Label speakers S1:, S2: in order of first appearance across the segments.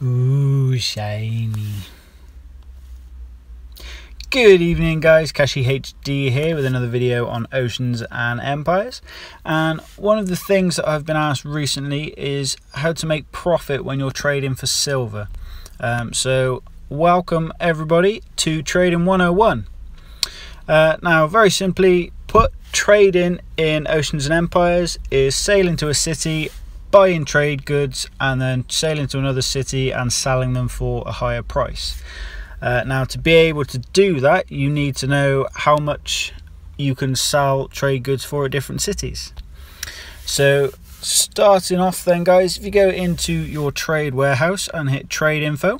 S1: Ooh, shiny. Good evening guys, Kashi HD here with another video on Oceans and Empires. And one of the things that I've been asked recently is how to make profit when you're trading for silver. So welcome everybody to Trading 101. Now very simply put, trading in Oceans and Empires is sailing to a city, buying trade goods and then sailing to another city and selling them for a higher price. Now to be able to do that, you need to know how much you can sell trade goods for at different cities. So starting off then guys, if you go into your trade warehouse and hit trade info,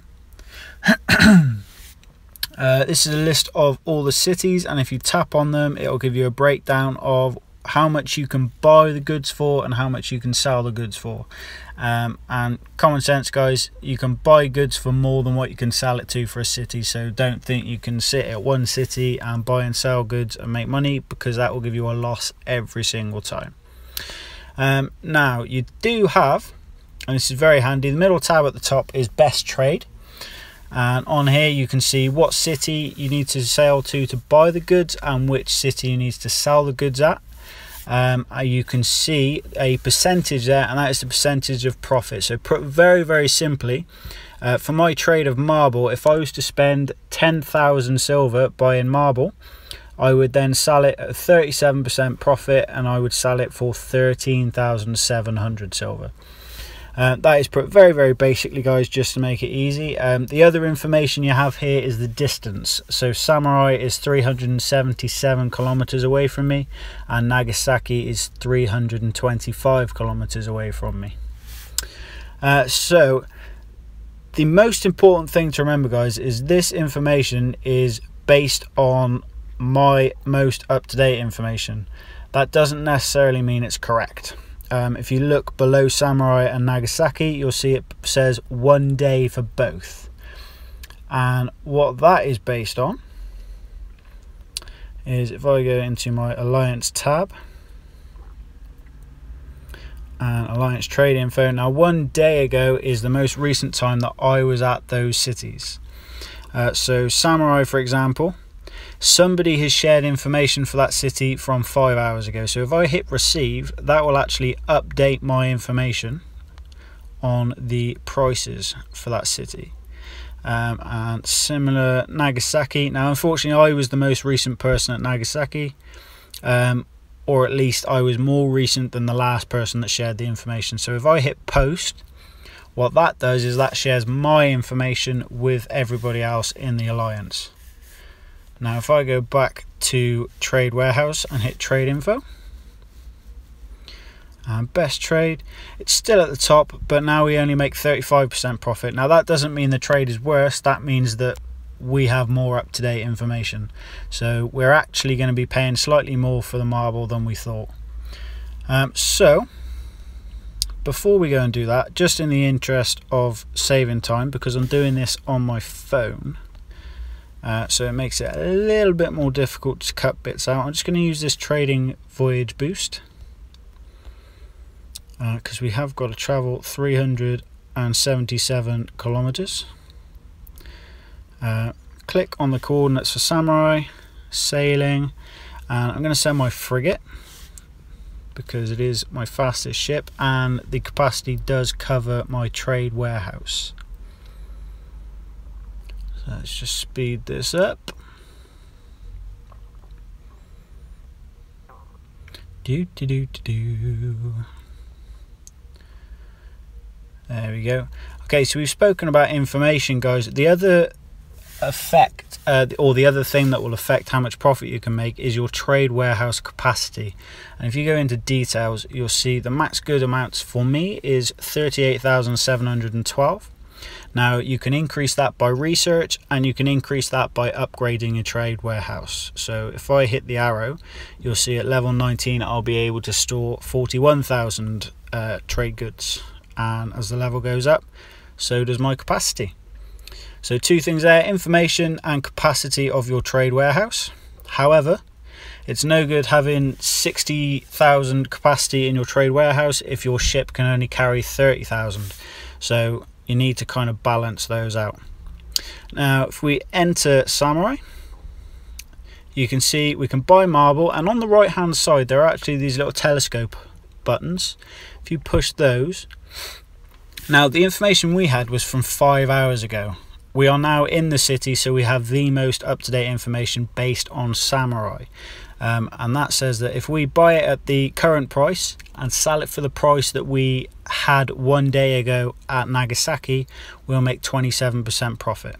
S1: this is a list of all the cities, and if you tap on them it will give you a breakdown of how much you can buy the goods for and how much you can sell the goods for. And common sense guys, you can buy goods for more than what you can sell it to for a city, so don't think you can sit at one city and buy and sell goods and make money, because that will give you a loss every single time. Now you do have, and this is very handy, the middle tab at the top is best trade, and on here you can see what city you need to sail to buy the goods and which city you need to sell the goods at. You can see a percentage there, and that is the percentage of profit. So put very simply, for my trade of marble, if I was to spend 10,000 silver buying marble, I would then sell it at 37% profit, and I would sell it for 13,700 silver. That is put very basically guys, just to make it easy. The other information you have here is the distance. So Samurai is 377 kilometers away from me, and Nagasaki is 325 kilometers away from me. So the most important thing to remember guys is this information is based on my most up-to-date information. That doesn't necessarily mean it's correct. If you look below Samurai and Nagasaki, you'll see it says 1 day for both. And what that is based on is, if I go into my Alliance tab and Alliance Trade Info, now 1 day ago is the most recent time that I was at those cities. So Samurai, for example, somebody has shared information for that city from 5 hours ago. So if I hit receive, that will actually update my information on the prices for that city. And similar Nagasaki. Now unfortunately I was the most recent person at Nagasaki, or at least I was more recent than the last person that shared the information. So if I hit post, what that does is that shares my information with everybody else in the Alliance. Now if I go back to trade warehouse and hit trade info and best trade, it's still at the top, but now we only make 35% profit. Now that doesn't mean the trade is worse, that means that we have more up-to-date information. So we're actually going to be paying slightly more for the marble than we thought. So before we go and do that, just in the interest of saving time, because I'm doing this on my phone, so it makes it a little bit more difficult to cut bits out, I'm just going to use this trading voyage boost, because we have got to travel 377 kilometers. Click on the coordinates for Samurai, sailing, and I'm going to send my frigate because it is my fastest ship and the capacity does cover my trade warehouse. So let's just speed this up. There we go. Okay, so we've spoken about information guys. The other effect, or the other thing that will affect how much profit you can make, is your trade warehouse capacity. And if you go into details, you'll see the max good amounts for me is 38,712. Now you can increase that by research, and you can increase that by upgrading your trade warehouse. So if I hit the arrow, you'll see at level 19 I'll be able to store 41,000 trade goods, and as the level goes up, so does my capacity. So two things there, information and capacity of your trade warehouse. However, it's no good having 60,000 capacity in your trade warehouse if your ship can only carry 30,000. So you need to kind of balance those out. Now if we enter Samurai, you can see we can buy marble, and on the right hand side there are actually these little telescope buttons. If you push those, now the information we had was from 5 hours ago. We are now in the city, so we have the most up-to-date information based on Samurai, and that says that if we buy it at the current price and sell it for the price that we had 1 day ago at Nagasaki, we'll make 27% profit.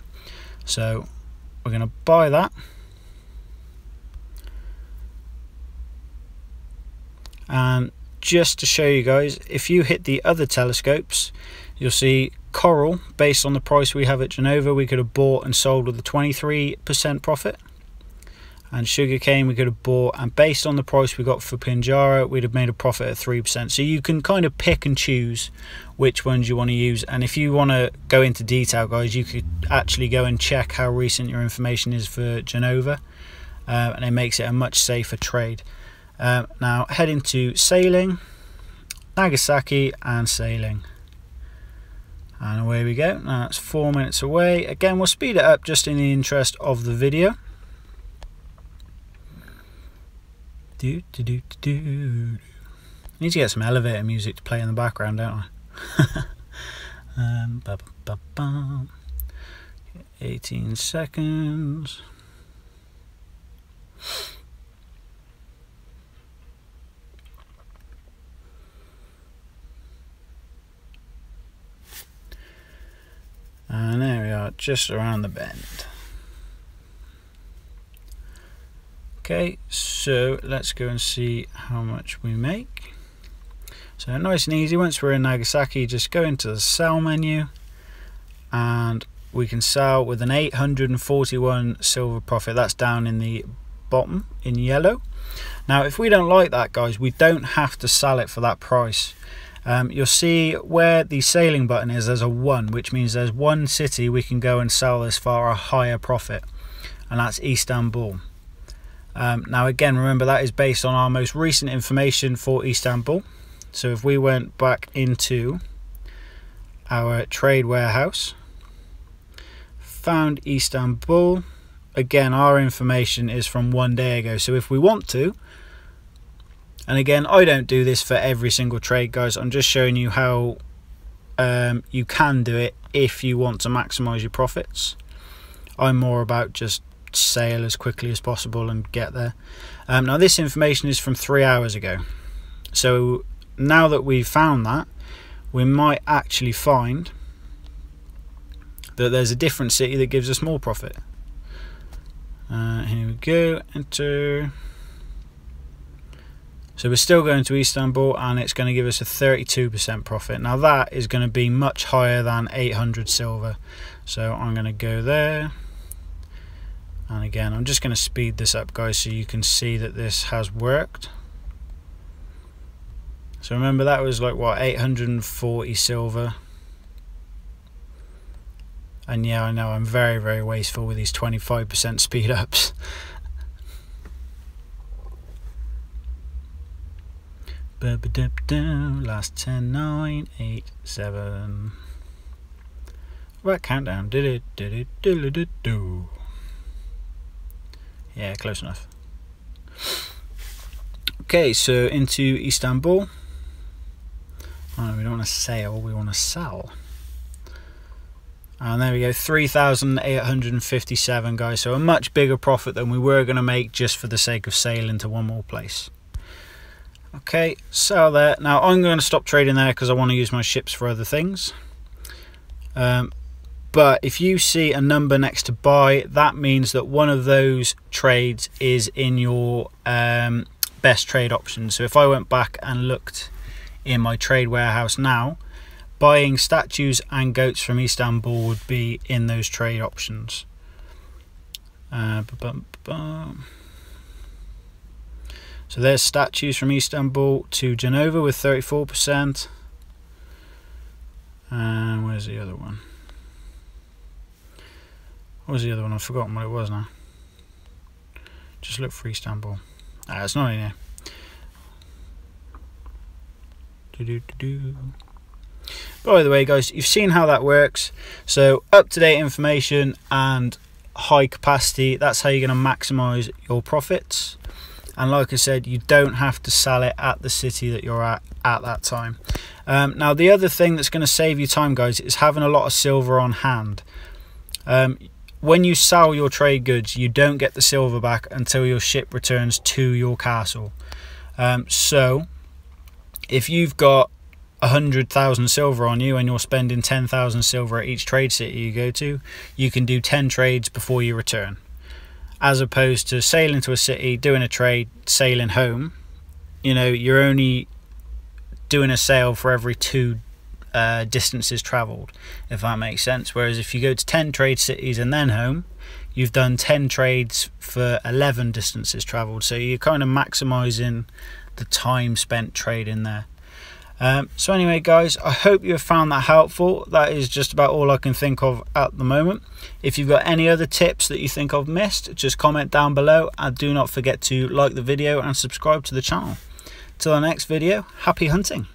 S1: So we're going to buy that, and just to show you guys, if you hit the other telescopes, you'll see coral, based on the price we have at Genova, we could have bought and sold with a 23% profit. And sugarcane we could have bought, and based on the price we got for Pinjara, we'd have made a profit at 3%. So you can kind of pick and choose which ones you want to use. And if you want to go into detail, guys, you could actually go and check how recent your information is for Genova, and it makes it a much safer trade. Now heading to sailing, Nagasaki and sailing, and away we go. Now it's 4 minutes away. Again, we'll speed it up just in the interest of the video. I need to get some elevator music to play in the background, don't I? 18 seconds. And there we are, just around the bend. Okay, so let's go and see how much we make. So nice and easy, once we're in Nagasaki, just go into the sell menu, and we can sell with an 841 silver profit. That's down in the bottom in yellow. Now if we don't like that, guys, we don't have to sell it for that price. You'll see where the sailing button is, there's a 1, which means there's one city we can go and sell this for a higher profit, and that's Istanbul. Now again, remember that is based on our most recent information for Istanbul. So if we went back into our trade warehouse, found Istanbul, again our information is from 1 day ago. So if we want to, and again I don't do this for every single trade, guys, I'm just showing you how you can do it if you want to maximize your profits. I'm more about just sail as quickly as possible and get there. Now this information is from 3 hours ago, so now that we've found that, we might actually find that there's a different city that gives us more profit. Here we go, enter. So we're still going to Istanbul, and it's going to give us a 32% profit. Now that is going to be much higher than 800 silver, so I'm going to go there. And again, I'm just going to speed this up, guys, so you can see that this has worked. So remember, that was like, what, 840 silver. And yeah, I know I'm very, very wasteful with these 25% speed ups. Last 10, 9, 8, 7. Right, countdown. Yeah, close enough. Okay, so into Istanbul. Oh, we don't want to sail, we want to sell. And there we go, 3,857, guys. So a much bigger profit than we were going to make just for the sake of sailing to one more place. Okay, sell there. Now I'm going to stop trading there because I want to use my ships for other things. But if you see a number next to buy, that means that one of those trades is in your best trade options. So if I went back and looked in my trade warehouse now, buying statues and goats from Istanbul would be in those trade options. So there's statues from Istanbul to Genova with 34%. And where's the other one? What was the other one? I've forgotten what it was now. Just look for Istanbul. Ah, it's not in here. By the way guys, you've seen how that works. So up-to-date information and high capacity, that's how you're going to maximize your profits. And like I said, you don't have to sell it at the city that you're at that time. Now the other thing that's going to save you time guys is having a lot of silver on hand. When you sell your trade goods, you don't get the silver back until your ship returns to your castle. So if you've got 100,000 silver on you and you're spending 10,000 silver at each trade city you go to, you can do 10 trades before you return, as opposed to sailing to a city, doing a trade, sailing home. You know, you're only doing a sail for every 2 distances traveled, if that makes sense. Whereas if you go to 10 trade cities and then home, you've done 10 trades for 11 distances traveled. So you're kind of maximizing the time spent trading there. So anyway guys, I hope you have found that helpful. That is just about all I can think of at the moment. If you've got any other tips that you think I've missed, just comment down below, and do not forget to like the video and subscribe to the channel. Till the next video, happy hunting.